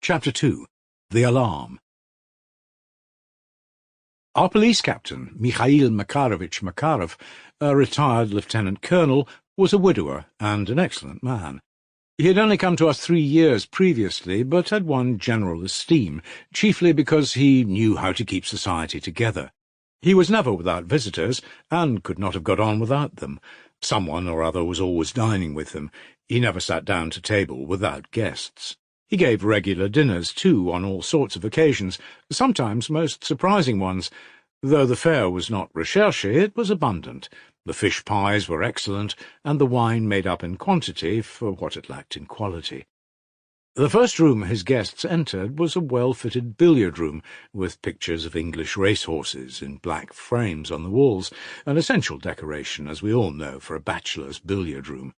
Chapter 2. The Alarm. Our police captain, Mikhail Makarovich Makarov, a retired lieutenant colonel, was a widower and an excellent man. He had only come to us 3 years previously, but had won general esteem, chiefly because he knew how to keep society together. He was never without visitors, and could not have got on without them. Someone or other was always dining with him. He never sat down to table without guests. He gave regular dinners, too, on all sorts of occasions, sometimes most surprising ones. Though the fare was not recherche, it was abundant. The fish pies were excellent, and the wine made up in quantity for what it lacked in quality. The first room his guests entered was a well-fitted billiard-room, with pictures of English racehorses in black frames on the walls, an essential decoration, as we all know, for a bachelor's billiard-room.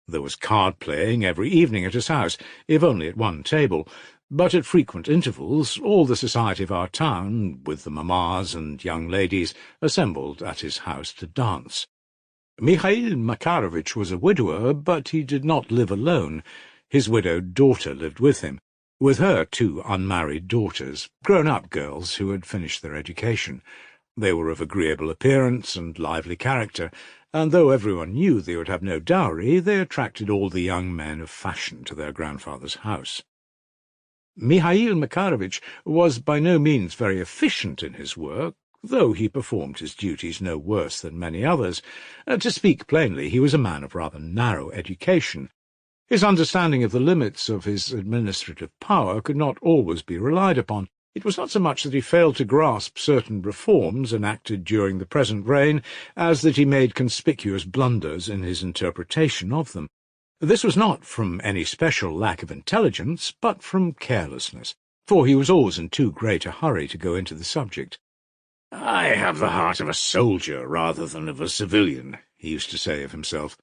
There was card-playing every evening at his house, if only at one table, but at frequent intervals all the society of our town, with the mammas and young ladies, assembled at his house to dance. Mikhail Makarovich was a widower, but he did not live alone. His widowed daughter lived with him. With her 2 unmarried daughters, grown-up girls who had finished their education. They were of agreeable appearance and lively character, and though everyone knew they would have no dowry, they attracted all the young men of fashion to their grandfather's house. Mikhail Makarovich was by no means very efficient in his work, though he performed his duties no worse than many others. To speak plainly, he was a man of rather narrow education. His understanding of the limits of his administrative power could not always be relied upon. It was not so much that he failed to grasp certain reforms enacted during the present reign, as that he made conspicuous blunders in his interpretation of them. This was not from any special lack of intelligence, but from carelessness, for he was always in too great a hurry to go into the subject. "I have the heart of a soldier rather than of a civilian," he used to say of himself.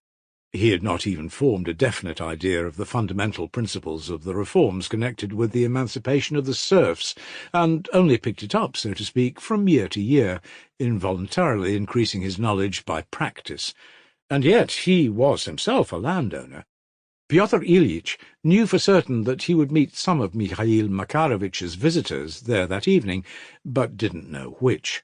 He had not even formed a definite idea of the fundamental principles of the reforms connected with the emancipation of the serfs, and only picked it up, so to speak, from year to year, involuntarily increasing his knowledge by practice. And yet he was himself a landowner. Pyotr Ilyitch knew for certain that he would meet some of Mikhail Makarovich's visitors there that evening, but didn't know which.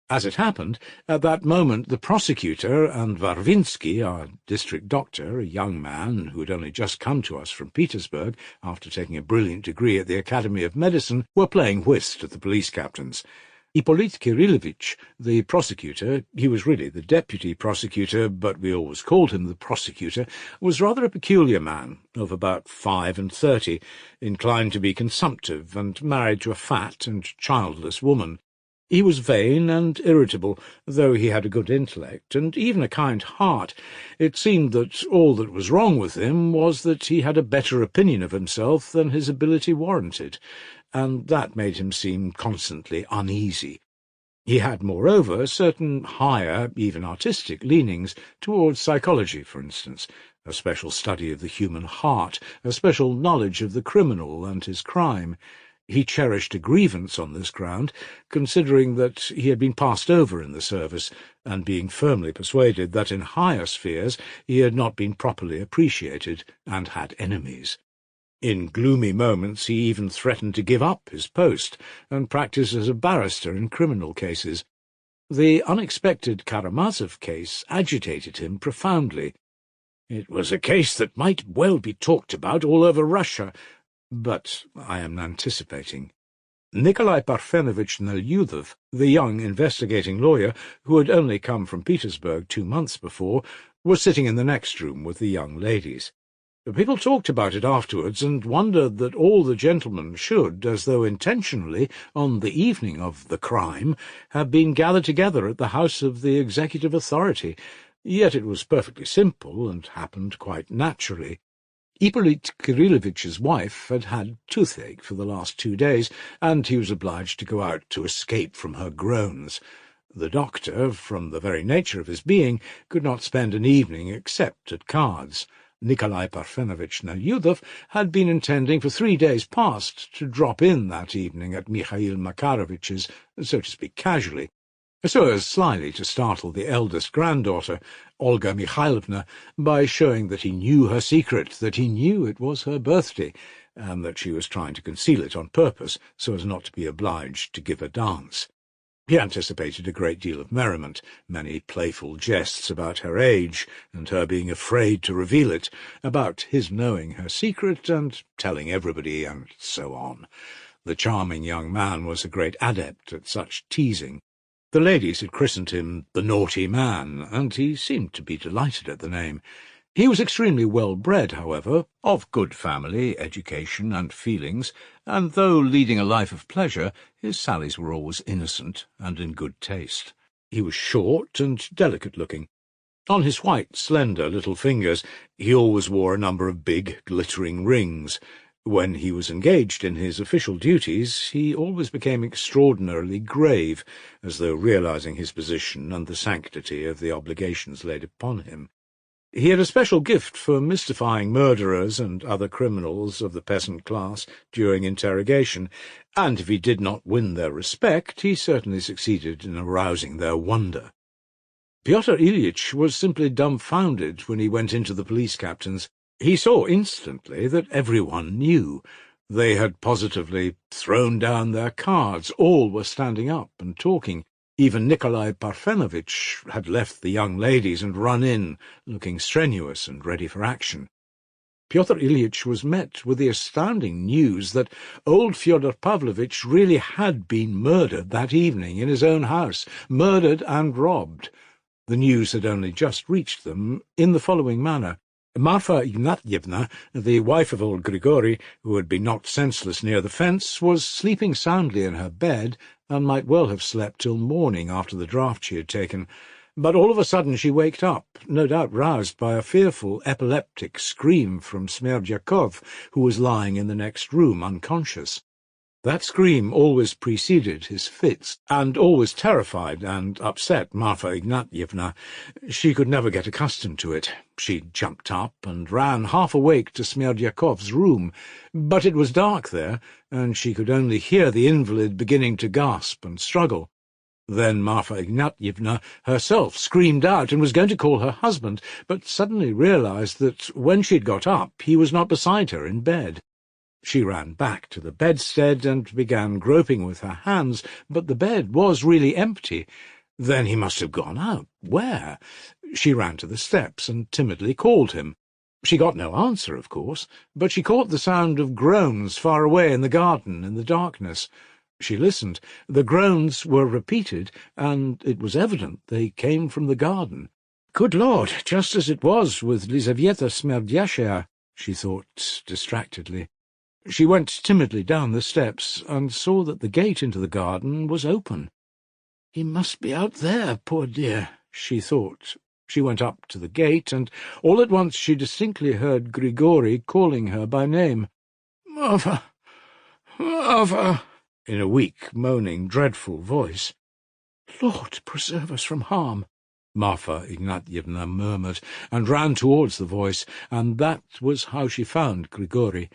As it happened, at that moment the prosecutor and Varvinsky, our district doctor, a young man who had only just come to us from Petersburg after taking a brilliant degree at the Academy of Medicine, were playing whist at the police captain's. Ippolit Kirillovitch, the prosecutor, he was really the deputy prosecutor, but we always called him the prosecutor, was rather a peculiar man, of about 35, inclined to be consumptive, and married to a fat and childless woman. He was vain and irritable, though he had a good intellect, and even a kind heart. It seemed that all that was wrong with him was that he had a better opinion of himself than his ability warranted, and that made him seem constantly uneasy. He had, moreover, certain higher, even artistic leanings towards psychology, for instance, a special study of the human heart, a special knowledge of the criminal and his crime. He cherished a grievance on this ground, considering that he had been passed over in the service, and being firmly persuaded that in higher spheres he had not been properly appreciated, and had enemies. In gloomy moments he even threatened to give up his post, and practice as a barrister in criminal cases. The unexpected Karamazov case agitated him profoundly. It was a case that might well be talked about all over Russia, but I am anticipating. Nikolai Parfenovitch Nelyudov, the young investigating lawyer, who had only come from Petersburg 2 months before, was sitting in the next room with the young ladies. People talked about it afterwards, and wondered that all the gentlemen should, as though intentionally, on the evening of the crime, have been gathered together at the house of the executive authority. Yet it was perfectly simple, and happened quite naturally. Ippolit Kirillovitch's wife had had toothache for the last 2 days, and he was obliged to go out to escape from her groans. The doctor, from the very nature of his being, could not spend an evening except at cards. Nikolai Parfenovitch Nelyudov had been intending for 3 days past to drop in that evening at Mikhail Makarovich's, so to speak casually. so as slyly to startle the eldest granddaughter, Olga Mikhailovna, by showing that he knew her secret, that he knew it was her birthday, and that she was trying to conceal it on purpose so as not to be obliged to give a dance. He anticipated a great deal of merriment, many playful jests about her age, and her being afraid to reveal it, about his knowing her secret and telling everybody, and so on. The charming young man was a great adept at such teasing. The ladies had christened him the naughty man, and he seemed to be delighted at the name. He was extremely well-bred, however, of good family, education, and feelings, and though leading a life of pleasure, his sallies were always innocent and in good taste. He was short and delicate-looking. On his white, slender little fingers he always wore a number of big, glittering rings. When he was engaged in his official duties, he always became extraordinarily grave, as though realizing his position and the sanctity of the obligations laid upon him. He had a special gift for mystifying murderers and other criminals of the peasant class during interrogation, and if he did not win their respect, he certainly succeeded in arousing their wonder. Pyotr Ilyitch was simply dumbfounded when he went into the police captain's. He saw instantly that everyone knew. They had positively thrown down their cards. All were standing up and talking. Even Nikolai Parfenovitch had left the young ladies and run in, looking strenuous and ready for action. Pyotr Ilyitch was met with the astounding news that old Fyodor Pavlovitch really had been murdered that evening in his own house, murdered and robbed. The news had only just reached them in the following manner. Marfa Ignatyevna, the wife of old Grigory, who had been knocked senseless near the fence, was sleeping soundly in her bed, and might well have slept till morning after the draught she had taken. But all of a sudden she waked up, no doubt roused by a fearful epileptic scream from Smerdyakov, who was lying in the next room unconscious. That scream always preceded his fits, and always terrified and upset Marfa Ignatyevna. She could never get accustomed to it. She jumped up and ran half awake to Smerdyakov's room, but it was dark there, and she could only hear the invalid beginning to gasp and struggle. Then Marfa Ignatyevna herself screamed out and was going to call her husband, but suddenly realized that when she'd got up he was not beside her in bed. She ran back to the bedstead and began groping with her hands, but the bed was really empty. Then he must have gone out. Where? She ran to the steps and timidly called him. She got no answer, of course, but she caught the sound of groans far away in the garden in the darkness. She listened. The groans were repeated, and it was evident they came from the garden. Good Lord, just as it was with Lizaveta Smerdyashia, she thought distractedly. She went timidly down the steps and saw that the gate into the garden was open. "He must be out there, poor dear," she thought. She went up to the gate, and all at once she distinctly heard Grigory calling her by name. "Mother! Mother!" in a weak, moaning, dreadful voice. "Lord, preserve us from harm," Marfa Ignatyevna murmured, and ran towards the voice, and that was how she found Grigory.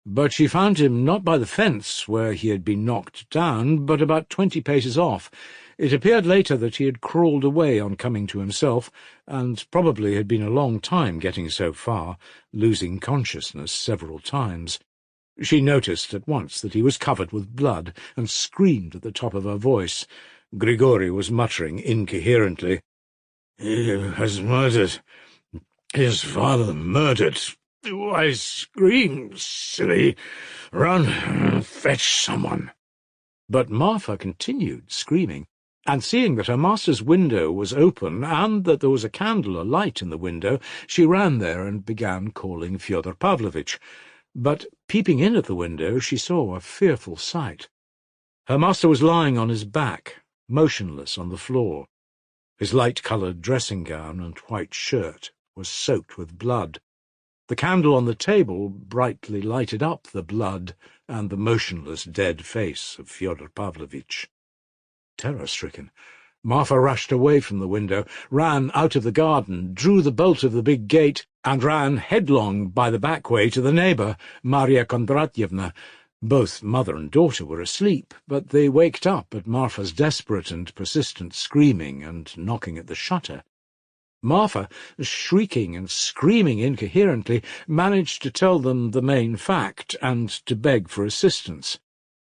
But she found him not by the fence where he had been knocked down, but about 20 paces off. It appeared later that he had crawled away on coming to himself, and probably had been a long time getting so far, losing consciousness several times. She noticed at once that he was covered with blood, and screamed at the top of her voice. Grigory was muttering incoherently. "He has murdered. His father murdered. Why scream, silly? Run, fetch someone." But Marfa continued screaming, and seeing that her master's window was open, and that there was a candle alight in the window, she ran there and began calling Fyodor Pavlovitch. But, peeping in at the window, she saw a fearful sight. Her master was lying on his back, motionless on the floor. His light-coloured dressing-gown and white shirt was soaked with blood. The candle on the table brightly lighted up the blood and the motionless dead face of Fyodor Pavlovitch. Terror-stricken, Marfa rushed away from the window, ran out of the garden, drew the bolt of the big gate, and ran headlong by the back way to the neighbour, Maria Kondratyevna. Both mother and daughter were asleep, but they waked up at Marfa's desperate and persistent screaming and knocking at the shutter. Marfa, shrieking and screaming incoherently, managed to tell them the main fact and to beg for assistance.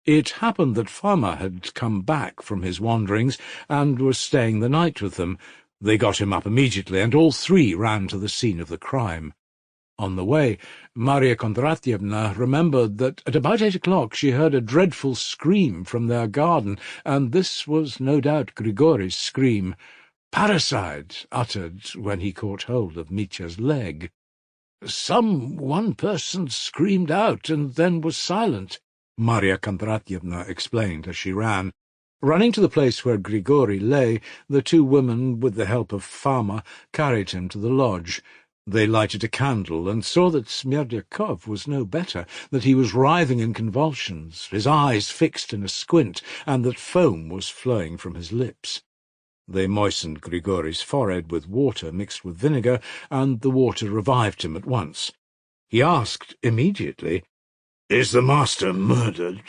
It happened that Fama had come back from his wanderings and was staying the night with them. They got him up immediately, and all three ran to the scene of the crime. On the way, Maria Kondratyevna remembered that at about 8 o'clock she heard a dreadful scream from their garden, and this was no doubt Grigori's scream. "Parricide!" uttered when he caught hold of Mitya's leg. "One person screamed out and then was silent," Maria Kondratyevna explained as she ran. Running to the place where Grigori lay, the two women, with the help of Fama, carried him to the lodge. They lighted a candle and saw that Smerdyakov was no better, that he was writhing in convulsions, his eyes fixed in a squint, and that foam was flowing from his lips. They moistened Grigori's forehead with water mixed with vinegar, and the water revived him at once. He asked immediately, "Is the master murdered?"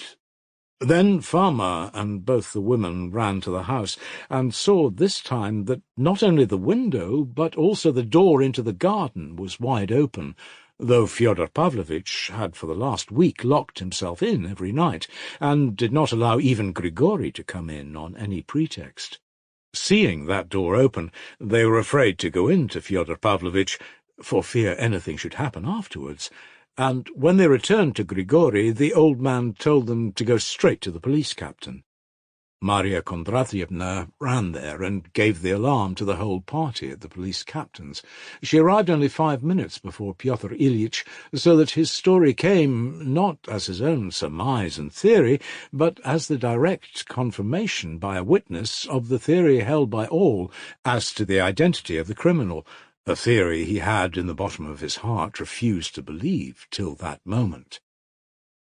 Then Fama and both the women ran to the house, and saw this time that not only the window, but also the door into the garden was wide open, though Fyodor Pavlovitch had for the last week locked himself in every night, and did not allow even Grigori to come in on any pretext. Seeing that door open, they were afraid to go in to Fyodor Pavlovitch, for fear anything should happen afterwards, and when they returned to Grigori, the old man told them to go straight to the police captain. Maria Kondratyevna ran there and gave the alarm to the whole party at the police captain's. She arrived only 5 minutes before Pyotr Ilyitch, so that his story came, not as his own surmise and theory, but as the direct confirmation by a witness of the theory held by all as to the identity of the criminal, a theory he had in the bottom of his heart refused to believe till that moment.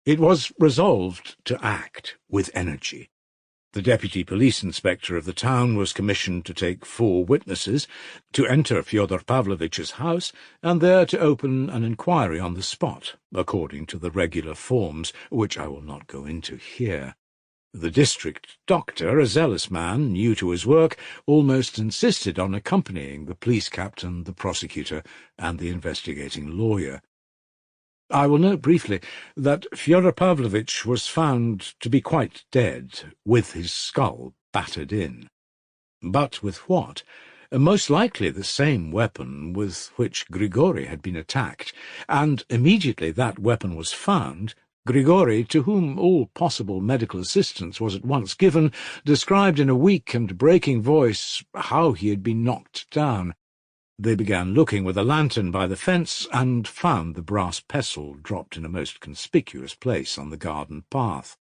It was resolved to act with energy. The deputy police inspector of the town was commissioned to take 4 witnesses, to enter Fyodor Pavlovitch's house, and there to open an inquiry on the spot, according to the regular forms, which I will not go into here. The district doctor, a zealous man, new to his work, almost insisted on accompanying the police captain, the prosecutor, and the investigating lawyer. I will note briefly that Fyodor Pavlovitch was found to be quite dead, with his skull battered in. But with what? Most likely the same weapon with which Grigori had been attacked, and immediately that weapon was found, Grigori, to whom all possible medical assistance was at once given, described in a weak and breaking voice how he had been knocked down. They began looking with a lantern by the fence, and found the brass pestle dropped in a most conspicuous place on the garden path.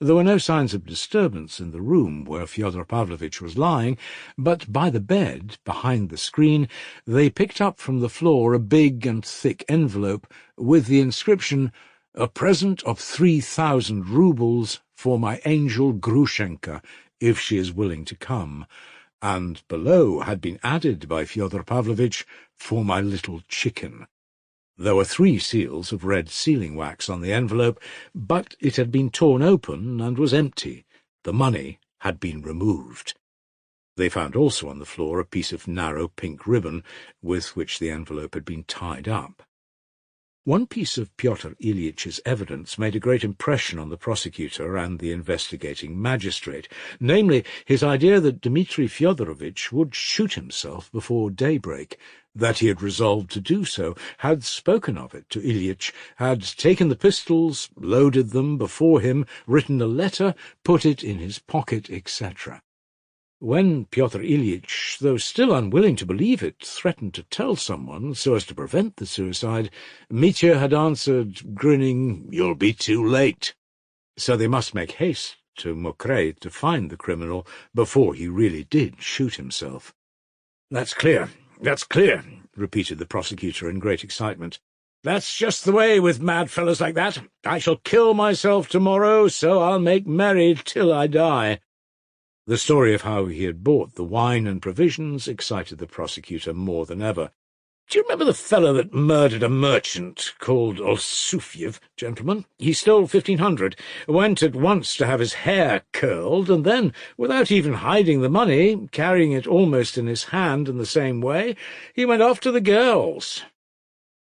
There were no signs of disturbance in the room where Fyodor Pavlovitch was lying, but by the bed, behind the screen, they picked up from the floor a big and thick envelope with the inscription, "A present of 3,000 roubles for my angel Grushenka, if she is willing to come," and below had been added by Fyodor Pavlovitch, "for my little chicken." There were 3 seals of red sealing-wax on the envelope, but it had been torn open and was empty. The money had been removed. They found also on the floor a piece of narrow pink ribbon, with which the envelope had been tied up. One piece of Pyotr Ilyitch's evidence made a great impression on the prosecutor and the investigating magistrate, namely his idea that Dmitri Fyodorovitch would shoot himself before daybreak, that he had resolved to do so, had spoken of it to Ilyitch, had taken the pistols, loaded them before him, written a letter, put it in his pocket, etc. When Pyotr Ilyitch, though still unwilling to believe it, threatened to tell someone so as to prevent the suicide, Mitya had answered, grinning, "You'll be too late." So they must make haste to Mokray to find the criminal before he really did shoot himself. "That's clear, repeated the prosecutor in great excitement. "That's just the way with mad fellows like that. I shall kill myself tomorrow, so I'll make merry till I die." The story of how he had bought the wine and provisions excited the prosecutor more than ever. Do you remember the fellow that murdered a merchant called Olsufyev, gentlemen? He stole 1,500, went at once to have his hair curled, and then, without even hiding the money, carrying it almost in his hand in the same way, he went off to the girls.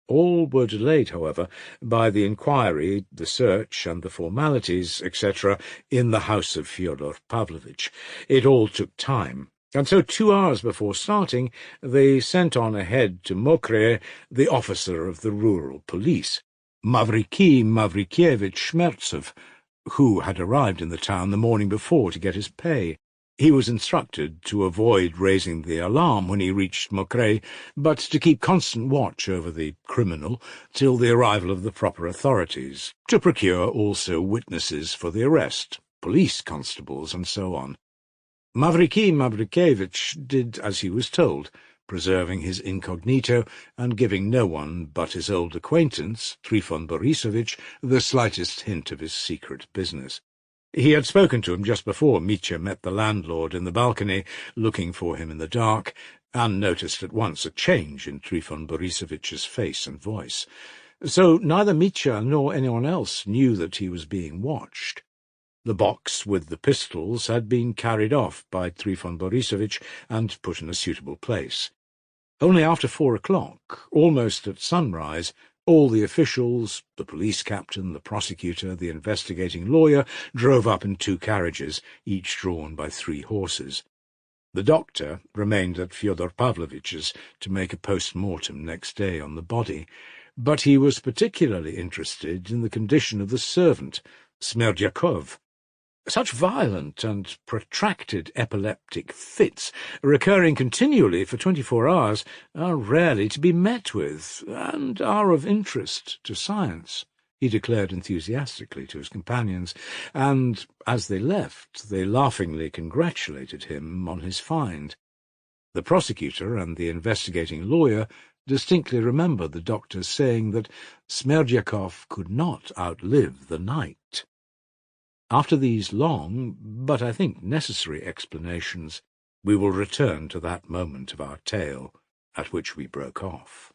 All were delayed, however, by the inquiry, the search, and the formalities, etc., in the house of Fyodor Pavlovitch. It all took time. And so 2 hours before starting, they sent on ahead to Mokre the officer of the rural police, Mavriky Mavrikyevich Shmertsov, who had arrived in the town the morning before to get his pay. He was instructed to avoid raising the alarm when he reached Mokre, but to keep constant watch over the criminal till the arrival of the proper authorities, to procure also witnesses for the arrest, police constables, and so on. Mavriky Mavrikyevich did as he was told, preserving his incognito and giving no one but his old acquaintance, Trifon Borisovich, the slightest hint of his secret business. He had spoken to him just before Mitya met the landlord in the balcony, looking for him in the dark, and noticed at once a change in Trifon Borisovich's face and voice. So neither Mitya nor anyone else knew that he was being watched. The box with the pistols had been carried off by Trifon Borisovich and put in a suitable place. Only after 4 o'clock, almost at sunrise, all the officials, the police captain, the prosecutor, the investigating lawyer, drove up in 2 carriages, each drawn by 3 horses. The doctor remained at Fyodor Pavlovitch's to make a post-mortem next day on the body, but he was particularly interested in the condition of the servant, Smerdyakov. Such violent and protracted epileptic fits, recurring continually for 24 hours, are rarely to be met with, and are of interest to science, he declared enthusiastically to his companions, and, as they left, they laughingly congratulated him on his find. The prosecutor and the investigating lawyer distinctly remembered the doctor saying that Smerdyakov could not outlive the night. After these long, but I think necessary explanations, we will return to that moment of our tale at which we broke off.